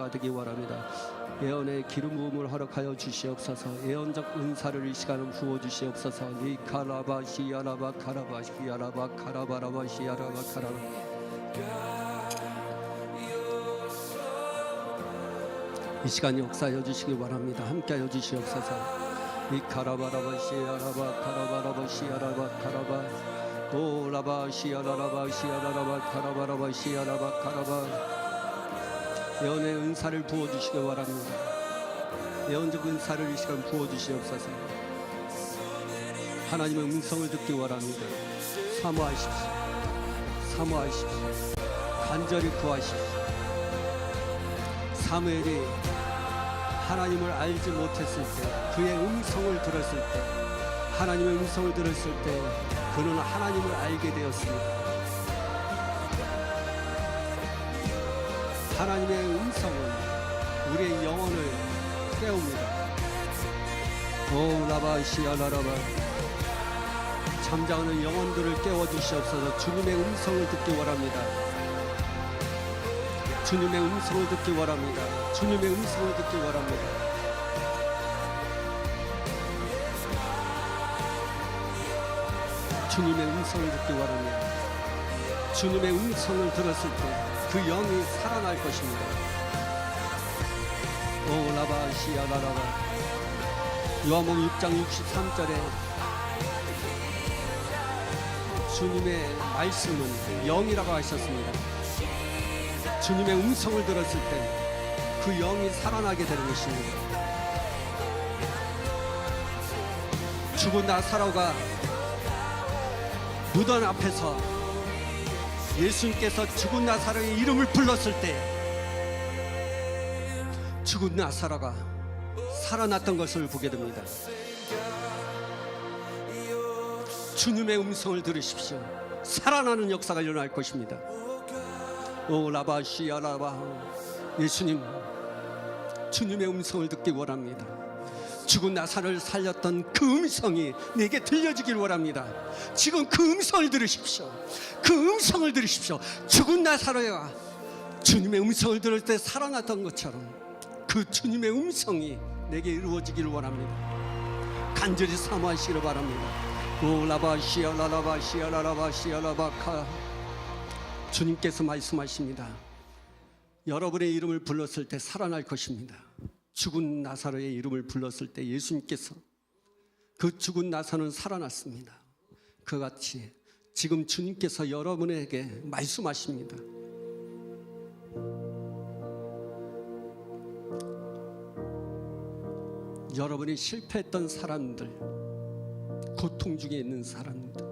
은사가 되기 원합니다. 예언의 기름 부음을 허락하여 주시옵소서. 예언적 은사를 이 시간은 부어 주시옵소서. 니카라바 시야라바 카라바 시야라바 카라바라바 시야라바 카라바. 이 시간 역사하여 주시기 원합니다. 함께하여 주시옵소서. 니카라바라바 시야라바 카라바라바 시야라바 카라바 오라바 시야라라바 시야라라바 카라바라바 시야라바 카라바. 예언의 은사를 부어주시기 바랍니다. 예언적 은사를 이 시간 부어주시옵소서. 하나님의 음성을 듣기 원합니다. 사모하십시오. 사모하십시오. 간절히 구하십시오. 사무엘이 하나님을 알지 못했을 때, 그의 음성을 들었을 때, 하나님의 음성을 들었을 때 그는 하나님을 알게 되었습니다. 하나님의 음성은 우리의 영혼을 깨웁니다. 오 라바시야 라라바. 잠자는 영혼들을 깨워주시옵소서. 주님의 음성을 듣기 원합니다. 주님의 음성을 듣기 원합니다. 주님의 음성을 듣기 원합니다. 주님의 음성을 듣기 원합니다. 주님의 음성을 들었을 때 그 영이 살아날 것입니다. 오 라바시야 라라바. 요한복음 6장 63절에 주님의 말씀은 영이라고 하셨습니다. 주님의 음성을 들었을 때 그 영이 살아나게 되는 것입니다. 죽은 나사로가 무덤 앞에서 예수님께서 죽은 나사로의 이름을 불렀을 때 죽은 나사로가 살아났던 것을 보게 됩니다. 주님의 음성을 들으십시오. 살아나는 역사가 일어날 것입니다. 오 라바시야 라바. 예수님, 주님의 음성을 듣기 원합니다. 죽은 나사로를 살렸던 그 음성이 내게 들려지길 원합니다. 지금 그 음성을 들으십시오. 그 음성을 들으십시오. 죽은 나사로가 주님의 음성을 들을 때 살아났던 것처럼 그 주님의 음성이 내게 이루어지길 원합니다. 간절히 사모하시기를 바랍니다. 오 라바시야 라라바시야 라라바시야 라바카. 주님께서 말씀하십니다. 여러분의 이름을 불렀을 때 살아날 것입니다. 죽은 나사로의 이름을 불렀을 때 예수님께서 그 죽은 나사로는 살아났습니다. 그같이 지금 주님께서 여러분에게 말씀하십니다. 여러분이 실패했던 사람들, 고통 중에 있는 사람들,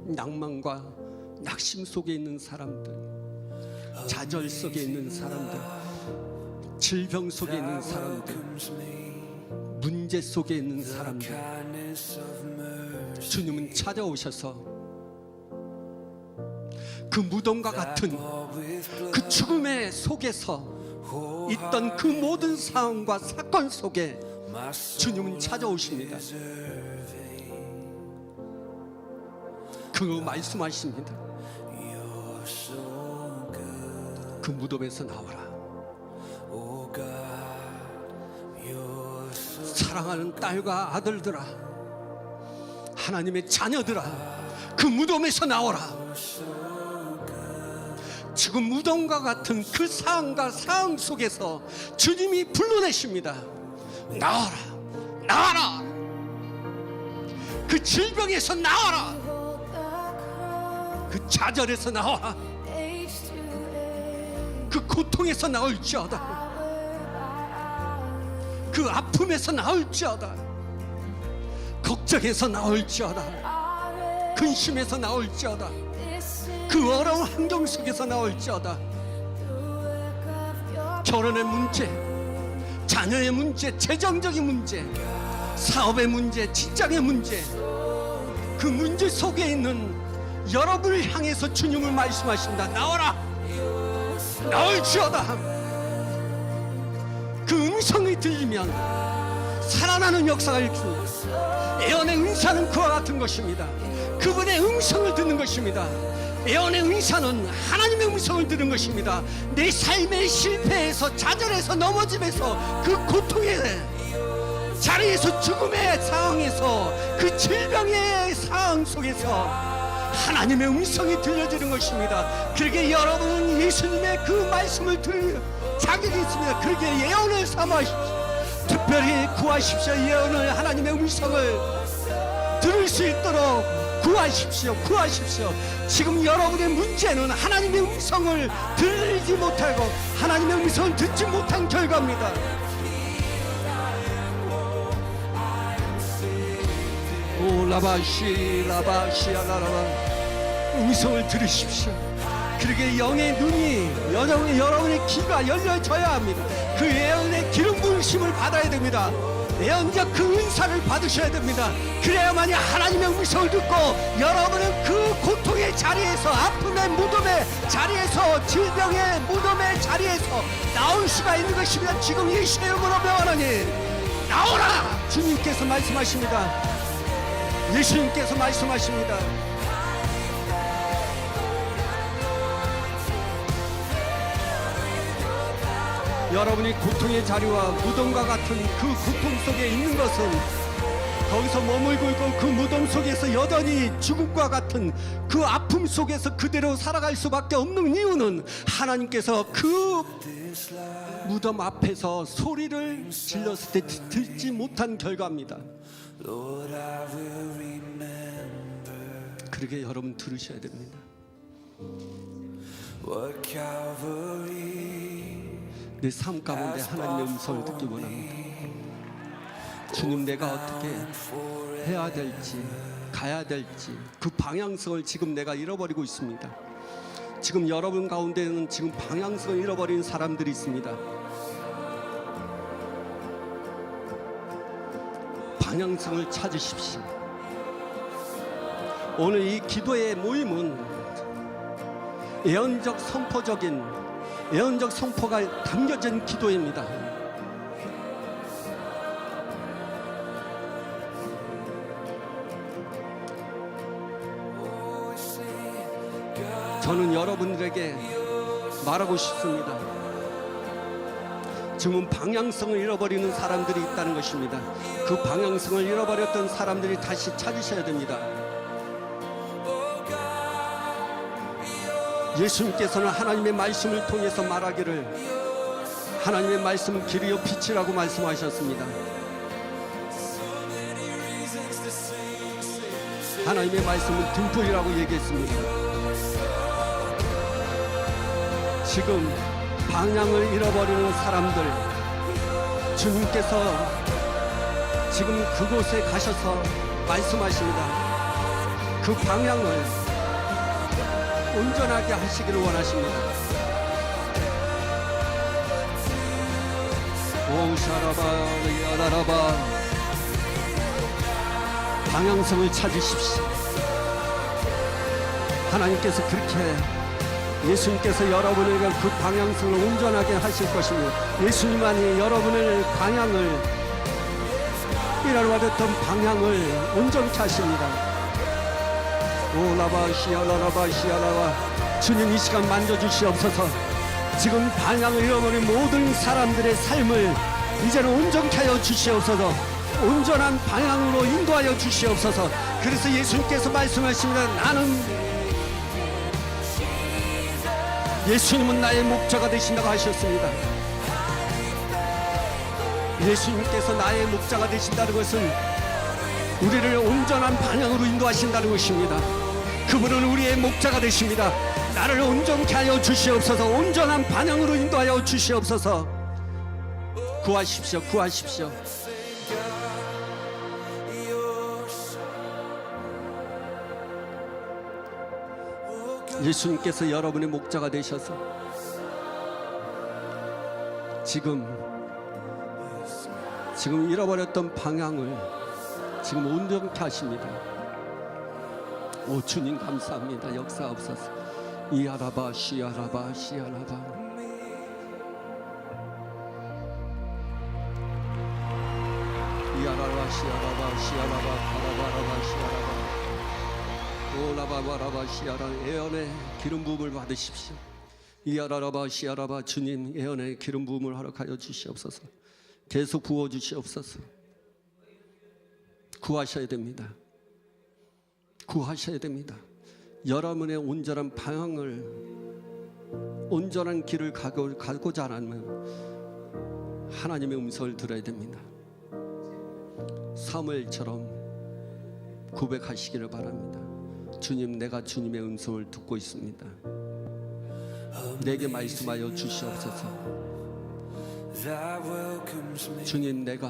낭만과 낙심 속에 있는 사람들, 좌절 속에 있는 사람들, 질병 속에 있는 사람들, 문제 속에 있는 사람들, 주님은 찾아오셔서 그 무덤과 같은 그 죽음의 속에서 있던 그 모든 상황과 사건 속에 주님은 찾아오십니다. 그거 말씀하십니다. 그 무덤에서 나와라. 사랑하는 딸과 아들들아, 하나님의 자녀들아, 그 무덤에서 나오라. 지금 무덤과 같은 그 상황과 상황 속에서 주님이 불러내십니다. 나와라, 나와라. 그 질병에서 나와라. 그 좌절에서 나와라. 그 고통에서 나올지어다. 그 아픔에서 나올지어다. 걱정에서 나올지어다. 근심에서 나올지어다. 그 어려운 환경 속에서 나올지어다. 결혼의 문제, 자녀의 문제, 재정적인 문제, 사업의 문제, 직장의 문제, 그 문제 속에 있는 여러분을 향해서 주님을 말씀하신다. 나와라, 나올지어다. 그 음성이 들리면 살아나는 역사가 일으킵니다. 예언의 은사는 그와 같은 것입니다. 그분의 음성을 듣는 것입니다. 예언의 응사는 하나님의 음성을 들은 것입니다. 내 삶의 실패에서, 좌절에서, 넘어짐에서, 그 고통의 자리에서, 죽음의 상황에서, 그 질병의 상황 속에서 하나님의 음성이 들려지는 것입니다. 그렇게 여러분은 예수님의 그 말씀을 들을 자격이 있습니다. 그렇게 예언을 삼으십시오. 특별히 구하십시오. 예언을, 하나님의 음성을 들을 수 있도록 구하십시오. 구하십시오. 지금 여러분의 문제는 하나님의 음성을 들지 못하고 하나님의 음성을 듣지 못한 결과입니다. 오 라바시 라바시아 라라바, 음성을 들으십시오. 그렇게 영의 눈이, 여러분의 귀가 열려져야 합니다. 그 예언의 기름 부으심을 받아야 됩니다. 예언적 그 은사를 받으셔야 됩니다. 그래야만이 하나님의 음성을 듣고 여러분은 그 고통의 자리에서, 아픔의 무덤의 자리에서, 질병의 무덤의 자리에서 나올 수가 있는 것입니다. 지금 예수의 이름으로 명하노니 나오라! 주님께서 말씀하십니다. 예수님께서 말씀하십니다. 여러분이 고통의 자리와 무덤과 같은 그 고통 속에 있는 것은, 거기서 머물고 있고 그 무덤 속에서 여전히 죽음과 같은 그 아픔 속에서 그대로 살아갈 수밖에 없는 이유는 하나님께서 그 무덤 앞에서 소리를 질렀을 때 듣지 못한 결과입니다. 그러게 여러분 들으셔야 됩니다. 내 삶 가운데 하나님의 음성을 듣기 원합니다. 주님, 내가 어떻게 해야 될지, 가야 될지 그 방향성을 지금 내가 잃어버리고 있습니다. 지금 여러분 가운데는 지금 방향성을 잃어버린 사람들이 있습니다. 방향성을 찾으십시오. 오늘 이 기도의 모임은 예언적 선포가 담겨진 기도입니다. 저는 여러분들에게 말하고 싶습니다. 지금 방향성을 잃어버리는 사람들이 있다는 것입니다. 그 방향성을 잃어버렸던 사람들이 다시 찾으셔야 됩니다. 예수님께서는 하나님의 말씀을 통해서 말하기를, 하나님의 말씀은 길이요 빛이라고 말씀하셨습니다. 하나님의 말씀은 등불이라고 얘기했습니다. 지금 방향을 잃어버리는 사람들, 주님께서 지금 그곳에 가셔서 말씀하십니다. 그 방향을 온전하게 하시기를 원하십니다. 오샤라바 야라라바, 방향성을 찾으십시오. 하나님께서 그렇게, 예수님께서 여러분에게 그 방향성을 온전하게 하실 것입니다. 예수님만이 여러분의 방향을, 잃어버렸던 방향을 온전케 하십니다. 오라바시아라바시아라바, 주님 이 시간 만져주시옵소서. 지금 방향을 잃어버린 모든 사람들의 삶을 이제는 온전케 하여 주시옵소서. 온전한 방향으로 인도하여 주시옵소서. 그래서 예수님께서 말씀하십니다. 예수님은 나의 목자가 되신다고 하셨습니다. 예수님께서 나의 목자가 되신다는 것은 우리를 온전한 방향으로 인도하신다는 것입니다. 그분은 우리의 목자가 되십니다. 나를 온전케 하여 주시옵소서. 온전한 방향으로 인도하여 주시옵소서. 구하십시오. 구하십시오. 예수님께서 여러분의 목자가 되셔서 지금 잃어버렸던 방향을 지금 온전케 하십니다. 오 주님 감사합니다. 역사옵소서. 이아라바 시아라바 시아라바, 이아라바 시아라바 시아라바 가라바라바 시아라바, 오라바바라바 시아라 예언의 기름 부음을 받으십시오. 이아라라바 시아라바 주님 예언의 기름 부음을 허락하여 주시옵소서. 계속 부어 주시옵소서. 구하셔야 됩니다. 구하셔야 됩니다. 여러분의 온전한 방향을 온전한 길을 가고자 하면 하나님의 음성을 들어야 됩니다. 사무엘처럼 고백하시기를 바랍니다. 주님, 내가 주님의 음성을 듣고 있습니다. 내게 말씀하여 주시옵소서. 주님, 내가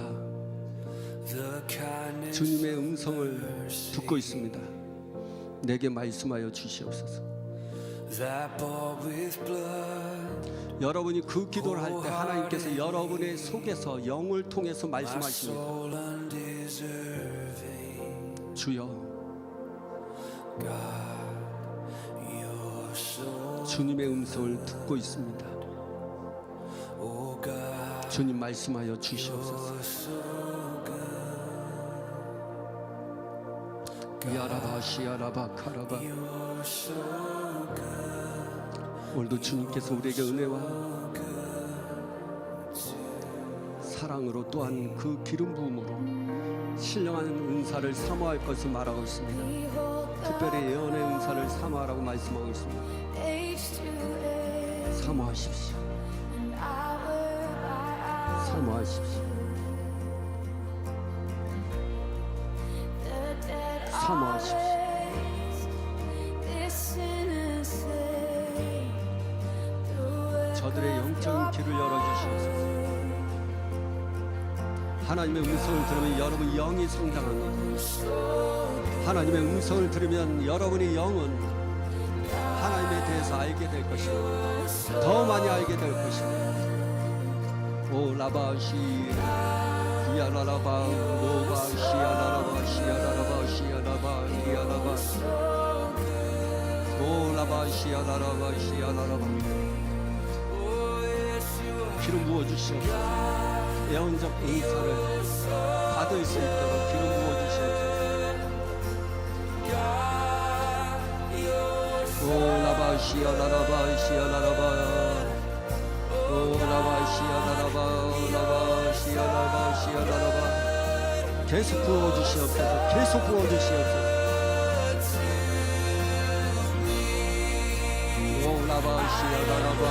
주님의 음성을 듣고 있습니다. 내게 말씀하여 주시옵소서. 여러분이 그 기도를 할 때 하나님께서 여러분의 속에서 영을 통해서 말씀하십니다. 주여, 주님의 음성을 듣고 있습니다. 주님 말씀하여 주시옵소서. 야라바 시야라바 카라바. 오늘도 주님께서 우리에게 은혜와 사랑으로 또한 그 기름 부음으로 신령한 은사를 사모할 것을 말하고 있습니다. 특별히 예언의 은사를 사모하라고 말씀하고 있습니다. 사모하십시오. 사모하십시오. 사모하십시오. 저들의 영적인 길을 열어주시옵소서. 하나님의 음성을 들으면 여러분 영이 성장합니다. 하나님의 음성을 들으면 여러분의 영은 하나님에 대해서 알게 될 것입니다. 더 많이 알게 될 것입니다. 오 라바시 이야라라바 로바시 야라라바시 야라라바시 야라바 이야라바 오 라바시 야라라바시 야라라바. 기름 부어주시옵소서. 예언적 은사를 받을 수 있도록 기름 부어주시옵소서. 오 라바시야 라라바시야 라라바 오 라바시야 라라바 라바시야 라바시야 라라바. 계속 부어주시옵소서. 계속 부어주시옵소서. 오 라바시야 라라바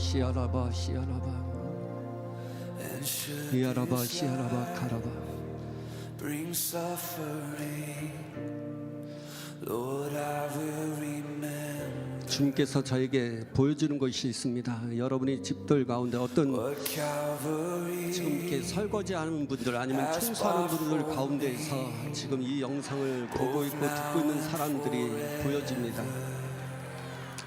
시아라바 시아라바 이아라바 시아라바 카라바. Bring suffering, Lord, I will remember. 주님께서 저에게 보여주는 것이 있습니다. 여러분이 집들 가운데 어떤 지금 이렇게 설거지하는 분들 아니면 청소하는 분들 가운데에서 지금 이 영상을 보고 있고 듣고 있는 사람들이 보여집니다.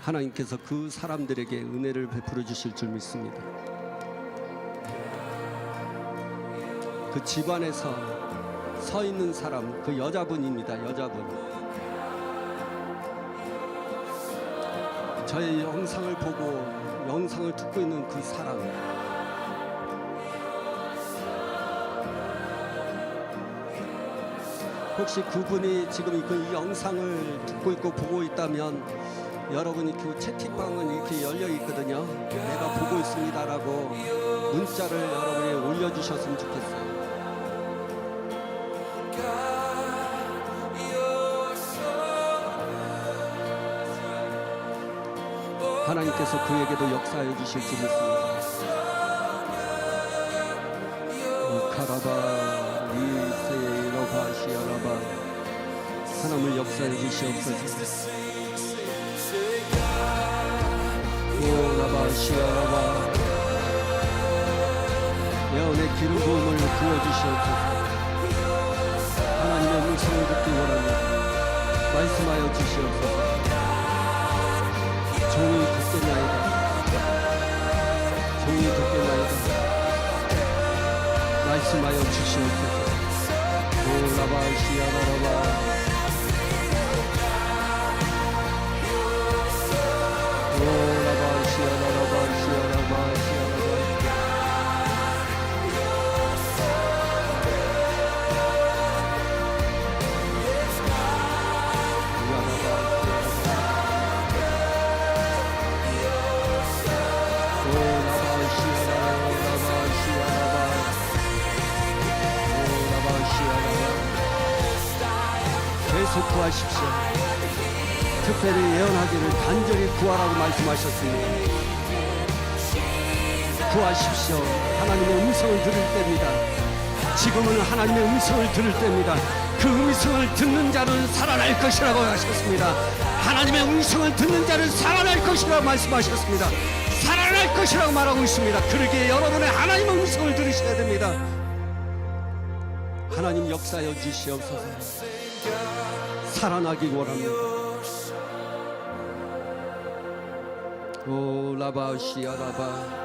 하나님께서 그 사람들에게 은혜를 베풀어 주실 줄 믿습니다. 그 집안에서 서 있는 사람, 그 여자분입니다. 여자분. 저의 영상을 보고 영상을 듣고 있는 그 사람. 혹시 그분이 지금 이 영상을 듣고 있고 보고 있다면 여러분이 그 채팅방은 이렇게 열려 있거든요. 내가 보고 있습니다라고 문자를 여러분이 올려주셨으면 좋겠어요. 하나님께서 그에게도 역사해 주실 줄 믿습니다. 카라바 리세이러바시아라바 하나님을 역사해 주시옵소서. 오라바시아라바 예언의 기름 부음을 부어주시옵소서. 하나님의 음성을 듣기 원합니다. 말씀하여 주시옵소서. 종이 듣겠나이다. 종이 듣겠나이다. 말씀하여 주시옵소서. 오라바시아라바 계속 구하십시오. 특별히 예언하기를 간절히 구하라고 말씀하셨습니다. 구하십시오. 하나님의 음성을 들을 때입니다. 지금은 하나님의 음성을 들을 때입니다. 그 음성을 듣는 자는 살아날 것이라고 하셨습니다. 하나님의 음성을 듣는 자는 살아날 것이라고 말씀하셨습니다. 살아날 것이라고 말하고 있습니다. 그러기에 여러분의 하나님의 음성을 들으셔야 됩니다. 하나님 역사여 주시옵소서. 살아나기 원합니다. 오 라바시아라바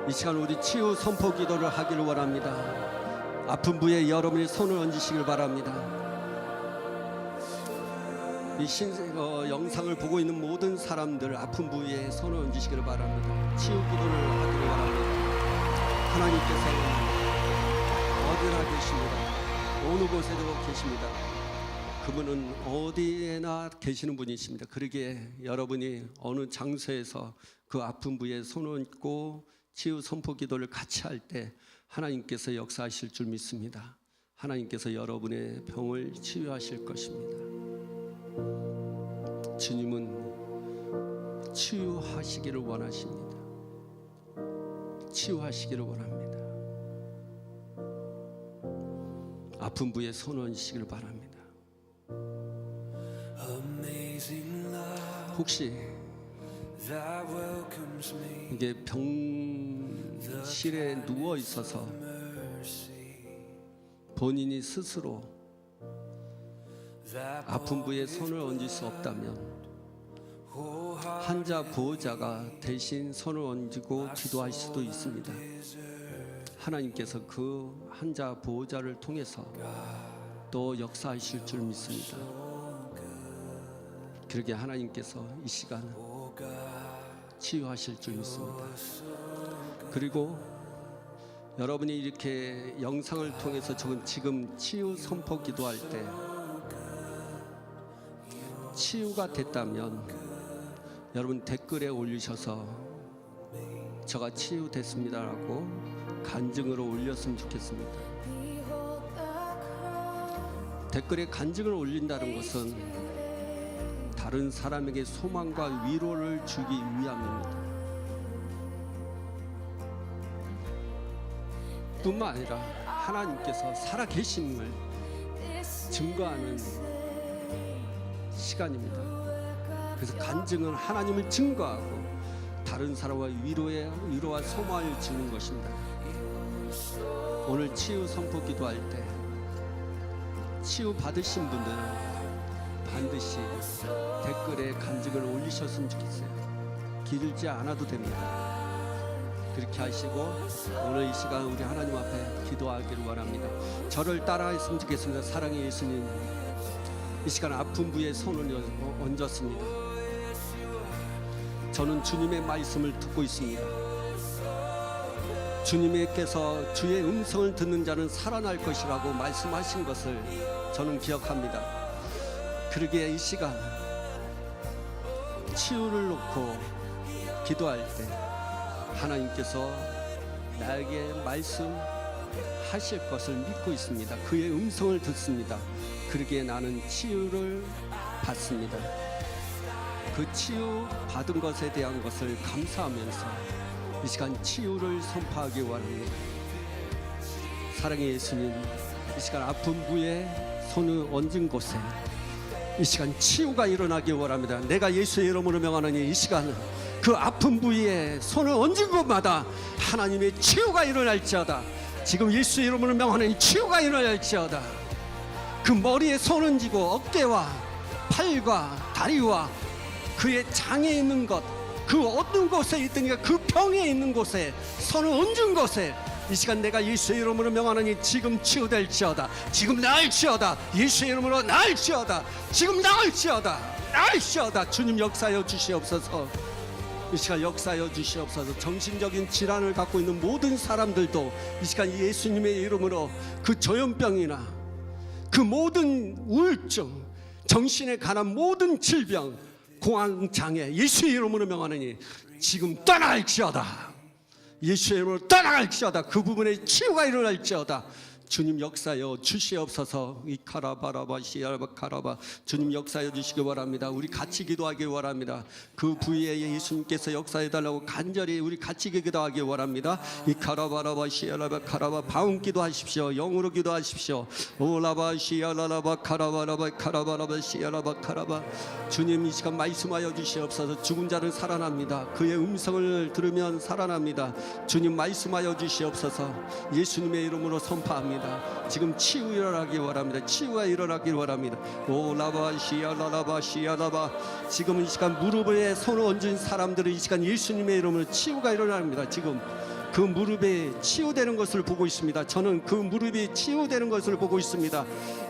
이 시간 우리 치유 선포 기도를 하기를 원합니다. 아픈 부에 여러분이 손을 얹으시길 바랍니다. 이 영상을 보고 있는 모든 사람들 아픈 부위에 손을 얹으시기를 바랍니다. 치유 기도를 하기를 바랍니다. 하나님께서 어디나 계십니다. 어느 곳에도 계십니다. 그분은 어디에나 계시는 분이십니다. 그러기에 여러분이 어느 장소에서 그 아픈 부위에 손을 얹고 치유 선포 기도를 같이 할 때 하나님께서 역사하실 줄 믿습니다. 하나님께서 여러분의 병을 치유하실 것입니다. 주님은 치유하시기를 원하십니다. 치유하시기를 원합니다. 아픈 부에 손 얹으시기를 바랍니다. 혹시 이게 병실에 누워 있어서 본인이 스스로 아픈 부에 손을 얹을 수 없다면 환자 보호자가 대신 손을 얹고 기도할 수도 있습니다. 하나님께서 그 환자 보호자를 통해서 또 역사하실 줄 믿습니다. 그러게 하나님께서 이 시간 치유하실 줄 믿습니다. 그리고 여러분이 이렇게 영상을 통해서 지금 치유 선포 기도할 때 치유가 됐다면 여러분 댓글에 올리셔서 저가 치유됐습니다라고 간증으로 올렸으면 좋겠습니다. 댓글에 간증을 올린다는 것은 다른 사람에게 소망과 위로를 주기 위함입니다. 뿐만 아니라 하나님께서 살아계심을 증거하는 시간입니다. 그래서 간증은 하나님을 증거하고 다른 사람과 위로와 소망을 주는 것입니다. 오늘 치유 선포 기도할 때 치유 받으신 분들은 반드시 댓글에 간증을 올리셨으면 좋겠어요. 길지 않아도 됩니다. 그렇게 하시고 오늘 이 시간 우리 하나님 앞에 기도하기를 원합니다. 저를 따라했으면 좋겠습니다. 사랑의 예수님, 이 시간 아픈 부에 손을 얹었습니다. 저는 주님의 말씀을 듣고 있습니다. 주님께서 주의 음성을 듣는 자는 살아날 것이라고 말씀하신 것을 저는 기억합니다. 그러기에 이 시간 치유를 놓고 기도할 때 하나님께서 나에게 하실 것을 믿고 있습니다. 그의 음성을 듣습니다. 그러기에 나는 치유를 받습니다. 그 치유 받은 것에 대한 것을 감사하면서 이 시간 치유를 선포하기 원합니다. 사랑의 예수님, 이 시간 아픈 부에 손을 얹은 곳에 이 시간 치유가 일어나기 원합니다. 내가 예수의 이름으로 명하노니 이 시간 그 아픈 부위에 손을 얹은 곳마다 하나님의 치유가 일어날지어다. 지금 예수의 이름으로 명하노니 치유가 일어날지어다. 그 머리에 손 얹고 어깨와 팔과 다리와 그의 장에 있는 것, 그 어떤 곳에 있든가 그 병에 있는 곳에 손을 얹은 곳에 이 시간 내가 예수의 이름으로 명하노니 지금 치유될지어다. 지금 나을지어다. 예수의 이름으로 나을지어다. 지금 나을지어다. 나을지어다. 주님 역사하여 주시옵소서. 이 시간 역사하여 주시옵소서. 정신적인 질환을 갖고 있는 모든 사람들도 이 시간 예수님의 이름으로 그 조현병이나 그 모든 우울증, 정신에 관한 모든 질병, 공황장애 예수의 이름으로 명하노니 지금 떠날지어다. 예수의 이름으로 떠나갈지어다. 그 부분에 치유가 일어날지어다. 주님 역사여 주시옵소서. 이 카라바라바 시아라바카라바 주님 역사여 주시기 바랍니다. 우리 같이 기도하기 원합니다. 그 부위에 예수님께서 역사해 달라고 간절히 우리 같이 기도하기 원합니다. 이 카라바라바 시아라바카라바 방언 기도하십시오. 영으로 기도하십시오. 오라바 시아라라바 카라바라바 카라바라바 시아라바카라바 주님 이 시간 말씀하여 주시옵소서. 죽은 자는 살아납니다. 그의 음성을 들으면 살아납니다. 주님 말씀하여 주시옵소서. 예수님의 이름으로 선포합니다. 지금 치유 일어나기 원합니다. 치유가 일어나기 원합니다. 오라바 시아라라바 시아라바 지금 이 시간 무릎에 손을 얹은 사람들은 이 시간 예수님의 이름으로 치유가 일어납니다. 지금 그 무릎에 치유되는 것을 보고 있습니다. 저는 그 무릎이 치유되는 것을 보고 있습니다.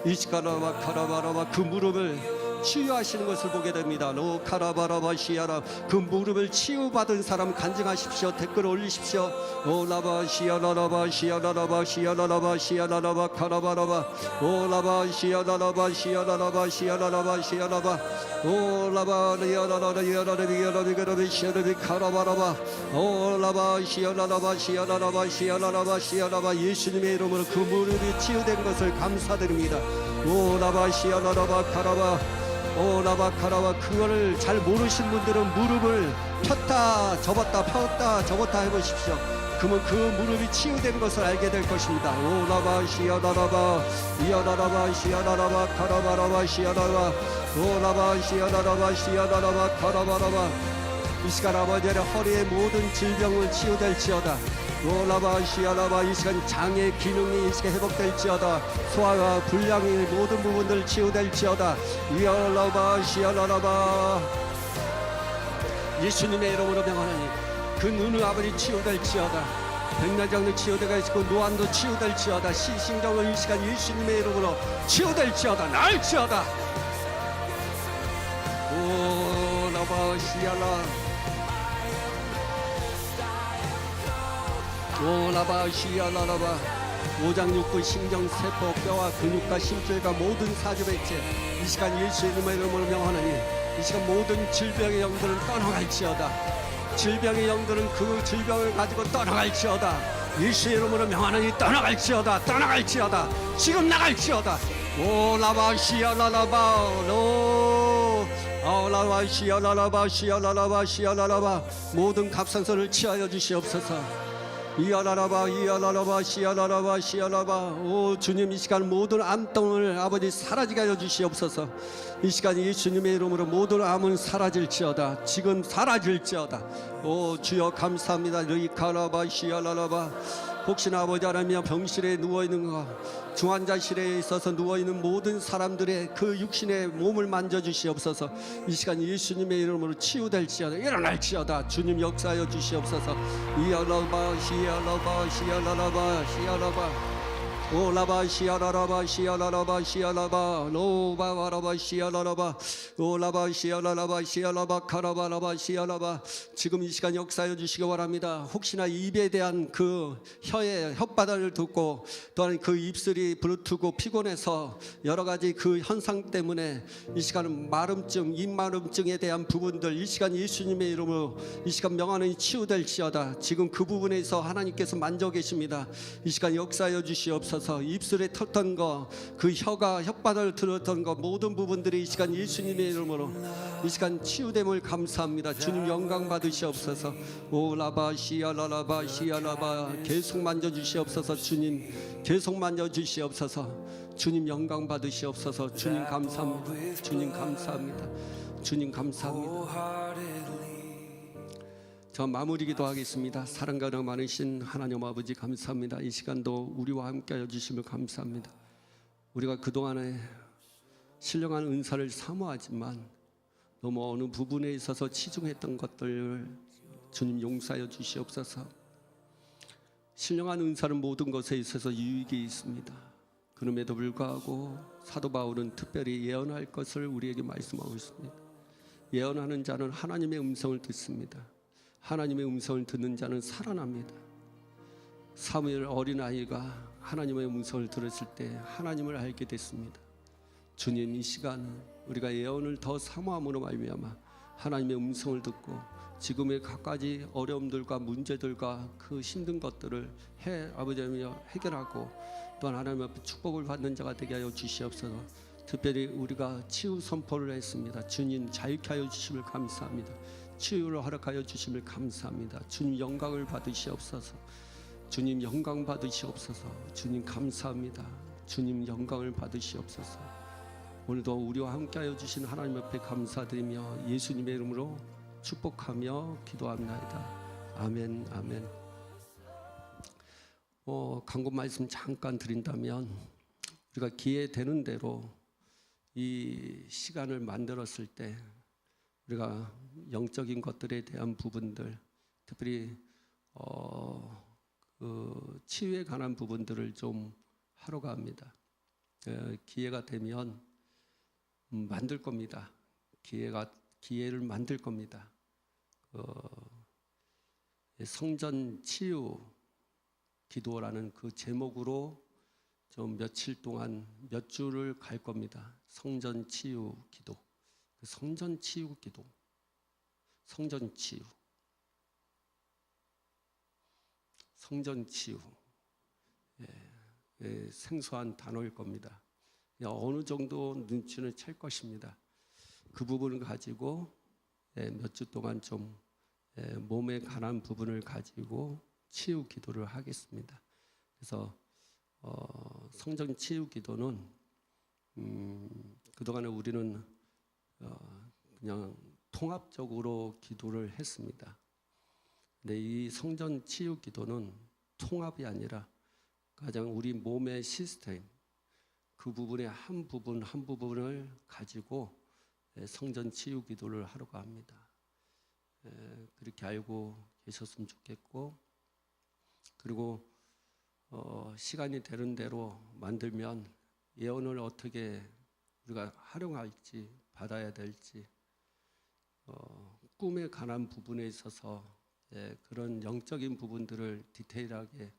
이시카라바 카라바라바 그 무릎을 치유하시는 것을 보게 됩니다. 로 카라바라바 시아라 그 무릎을 치유받은 사람 간증하십시오. 댓글 올리십시오. 오라바 시아라라바 시아라라바 시아라라바 시아라라바 카라바라바 오라바 시아라라바 시아라라바 시아라라바 시아라바 오라바 리아라라라 리아라라비아라비가라비 시아라비 카라바라바 오라바 시아라라바 시아라라바 시아라라바 시아라바 예수님의 이름으로 그 무릎이 치유된 것을 감사드립니다. 오라바 시아라라바 카라바 오라바카라바 그거를 잘 모르신 분들은 무릎을 폈다 접었다 폈다 접었다 해보십시오. 그러면 그 무릎이 치유된 것을 알게 될 것입니다. 오라바 시아라라바 이아라라바 시아라라바 카라바라바 시아라라바 오라바 시아라라바 시아라라바 카라바라바 이 시간 아버지의 허리의 모든 질병을 치유될지어다. 오라바 시아라바 이 시간 장의 기능이 이 시간 회복될지어다. 소화가 불량의 모든 부분들 치유될지어다. 이아라바 시아라라바 예수님의 이름으로 명하노니 그 눈의 아버지 치유될지어다. 백내장도 치유되가 있고 노안도 치유될지어다. 시신경은 이 시간 예수님의 이름으로 치유될지어다. 나을지어다. 오라바 시아라 오라바 시아라라바 오장육부 신경세포 뼈와 근육과 심줄과 모든 사주백제 이 시간 예수의 이름으로 명하노니 이 시간 모든 질병의 영들은 떠나갈지어다. 질병의 영들은 그 질병을 가지고 떠나갈지어다. 예수의 이름으로 명하노니 떠나갈지어다. 떠나갈지어다. 지금 나갈지어다. 오라바 시아라라바 로 아라바 시아라라바 시아라라바 시아라라바 모든 갑상선을 치하여 주시옵소서. 이아라라바 이아라라바 시아라라바 시아라바 오 주님 이 시간 모든 암덩을 아버지 사라지게 하여 주시옵소서. 이 시간 예수님의 이름으로 모든 암은 사라질지어다. 지금 사라질지어다. 오 주여 감사합니다. 리카라바 시아라라바 혹시나 아버지 하나님 병실에 누워있는 것 중환자실에 있어서 누워있는 모든 사람들의 그 육신의 몸을 만져주시옵소서. 이 시간 예수님의 이름으로 치유될지어다. 일어날지어다. 주님 역사하여 주시옵소서. 이알라바 시알라바 시알라라바 시알라바 올라바 시아라라바 시아라라바 시아라바 노바바라바 시아라라바 올라바 시아라라바 시아라바 카라바라바 시아라바. 지금 이 시간 역사해 주시기 바랍니다. 혹시나 입에 대한 그 혀의 혓바닥을 듣고 또한 그 입술이 부르트고 피곤해서 여러 가지 그 현상 때문에 이 시간은 마름증, 입마름증에 대한 부분들 이 시간 예수님의 이름으로 이 시간 명하는 치유될지어다. 지금 그 부분에서 하나님께서 만져 계십니다. 이 시간 역사해 주시옵소서. 입술에 텄던 거, 그 혀가 혓바닥을 들었던 거 모든 부분들이 이 시간 예수님의 이름으로 이 시간 치유됨을 감사합니다. 주님 영광 받으시옵소서. 오라바 시아라라바 시아라바 계속 만져 주시옵소서. 주님 계속 만져 주시옵소서. 주님 영광 받으시옵소서. 주님 감사합니다. 주님 감사합니다. 주님 감사합니다. 저 마무리 기도하겠습니다. 사랑과 은혜 많으신 하나님 아버지 감사합니다. 이 시간도 우리와 함께 해주심을 감사합니다. 우리가 그동안에 신령한 은사를 사모하지만 너무 어느 부분에 있어서 치중했던 것들 주님 용서하여 주시옵소서. 신령한 은사는 모든 것에 있어서 유익이 있습니다. 그럼에도 불구하고 사도 바울은 특별히 예언할 것을 우리에게 말씀하고 있습니다. 예언하는 자는 하나님의 음성을 듣습니다. 하나님의 음성을 듣는 자는 살아납니다. 사무엘 어린아이가 하나님의 음성을 들었을 때 하나님을 알게 됐습니다. 주님 이 시간 우리가 예언을 더 사모함으로 말미암아 하나님의 음성을 듣고 지금의 각가지 어려움들과 문제들과 그 힘든 것들을 아버지여 해결하고 또한 하나님 앞에 축복을 받는 자가 되게 하여 주시옵소서. 특별히 우리가 치유 선포를 했습니다. 주님 자유케 하여 주심을 감사합니다. 치유를 허락하여 주심을 감사합니다. 주님 영광을 받으시옵소서. 주님 영광 받으시옵소서. 주님 감사합니다. 주님 영광을 받으시옵소서. 오늘도 우리와 함께하여 주신 하나님 앞에 감사드리며 예수님의 이름으로 축복하며 기도합니다. 아멘 아멘. 간구 말씀 잠깐 드린다면 우리가 기회 되는 대로 이 시간을 만들었을 때 우리가 영적인 것들에 대한 부분들 특별히 그 치유에 관한 부분들을 좀 하려고 합니다. 기회가 되면 만들 겁니다. 기회를 만들 겁니다. 성전 치유 기도라는 그 제목으로 좀 며칠 동안 몇 주를 갈 겁니다. 성전 치유 기도. 성전 치유 기도. 성전 치유. 성전 치유. 생소한 단어일 겁니다. 어느 정도 눈치는 챌 것입니다. 그 부분을 가지고 몇 주 동안 좀 몸에 관한 부분을 가지고 치유 기도를 하겠습니다. 그래서 성전 치유 기도는 그동안에 우리는 그냥 통합적으로 기도를 했습니다. 근데 이 성전 치유 기도는 통합이 아니라 가장 우리 몸의 시스템 그 부분의 한 부분을 가지고 성전 치유 기도를 하려고 합니다. 그렇게 알고 계셨으면 좋겠고, 그리고 시간이 되는 대로 만들면 예언을 어떻게 우리가 활용할지 받아야 될지 꿈에 관한 부분에 있어서 그런 영적인 부분들을 디테일하게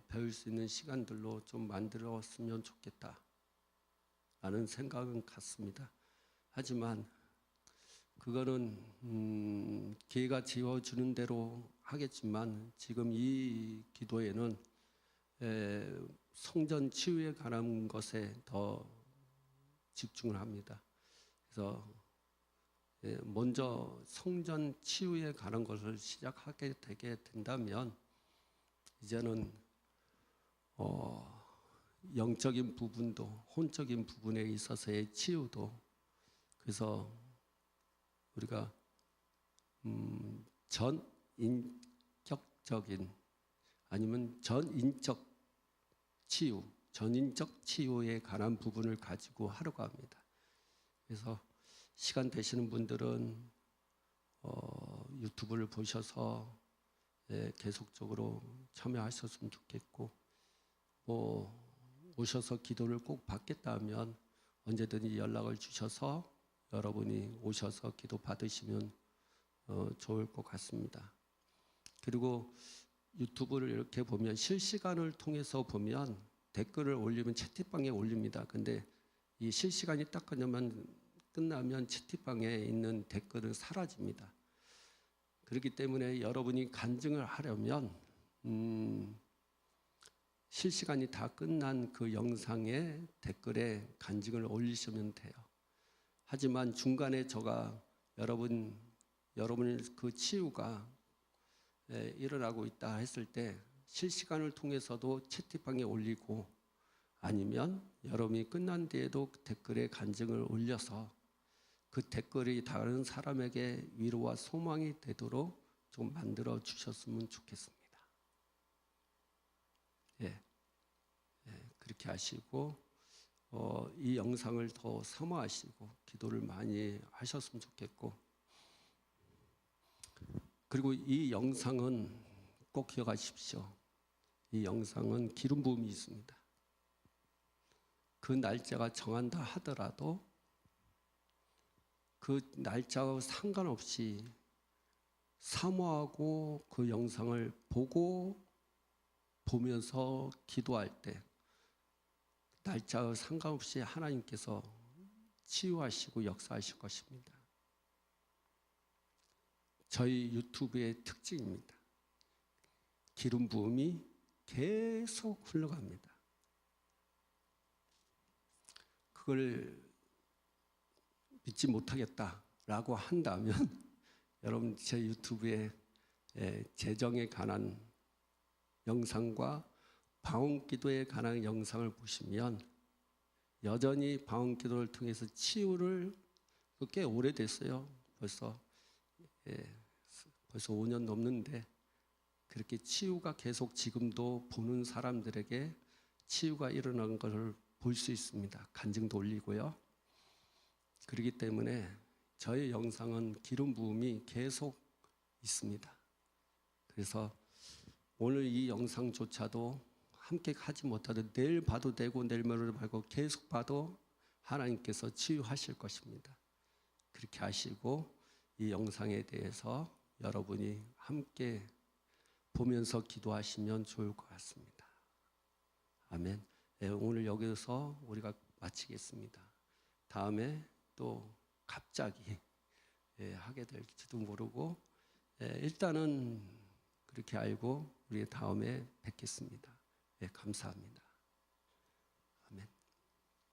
배울 수 있는 시간들로 좀 만들었으면 좋겠다 라는 생각은 갖습니다. 하지만 그거는 기회가 지어주는 대로 하겠지만 지금 이 기도에는 성전 치유에 관한 것에 더 집중을 합니다. 그래서 먼저 성전 치유에 관한 것을 시작하게 되게 된다면 이제는 영적인 부분도 혼적인 부분에 있어서의 치유도, 그래서 우리가 전인격적인 아니면 전인적 치유, 전인적 치유에 관한 부분을 가지고 하려고 합니다. 그래서 시간 되시는 분들은 유튜브를 보셔서 계속적으로 참여하셨으면 좋겠고, 뭐 오셔서 기도를 꼭 받겠다 하면 언제든지 연락을 주셔서 여러분이 오셔서 기도 받으시면 좋을 것 같습니다. 그리고 유튜브를 이렇게 보면 실시간을 통해서 보면 댓글을 올리면 채팅방에 올립니다. 근데 이 실시간이 딱 끝나면 채팅방에 있는 댓글은 사라집니다. 그렇기 때문에 여러분이 간증을 하려면 실시간이 다 끝난 그 영상에 댓글에 간증을 올리시면 돼요. 하지만 중간에 제가 여러분의 그 치유가 일어나고 있다 했을 때 실시간을 통해서도 채팅방에 올리고 아니면 여러분이 끝난 뒤에도 댓글에 간증을 올려서 그 댓글이 다른 사람에게 위로와 소망이 되도록 좀 만들어 주셨으면 좋겠습니다. 그렇게 하시고 이 영상을 더 사모하시고 기도를 많이 하셨으면 좋겠고, 그리고 이 영상은 꼭 기억하십시오. 이 영상은 기름 부음이 있습니다. 그 날짜가 정한다 하더라도 그 날짜와 상관없이 사모하고 그 영상을 보면서 기도할 때 날짜와 상관없이 하나님께서 치유하시고 역사하실 것입니다. 저희 유튜브의 특징입니다. 기름 부음이 계속 흘러갑니다. 그걸 믿지 못하겠다라고 한다면 여러분 제 유튜브에 재정에 관한 영상과 방언기도에 관한 영상을 보시면 여전히 방언기도를 통해서 치유를 꽤 오래됐어요. 벌써 5년 넘는데 그렇게 치유가 계속 지금도 보는 사람들에게 치유가 일어나는 것을 볼 수 있습니다. 간증도 올리고요. 그렇기 때문에 저의 영상은 기름 부음이 계속 있습니다. 그래서 오늘 이 영상조차도 함께 하지 못하도 내일 봐도 되고 내일 모레도 말고 계속 봐도 하나님께서 치유하실 것입니다. 그렇게 하시고 이 영상에 대해서 여러분이 함께 보면서 기도하시면 좋을 것 같습니다. 아멘. 오늘 여기서 우리가 마치겠습니다. 다음에 또 갑자기 하게 될지도 모르고 일단은 그렇게 알고 우리 다음에 뵙겠습니다. 감사합니다.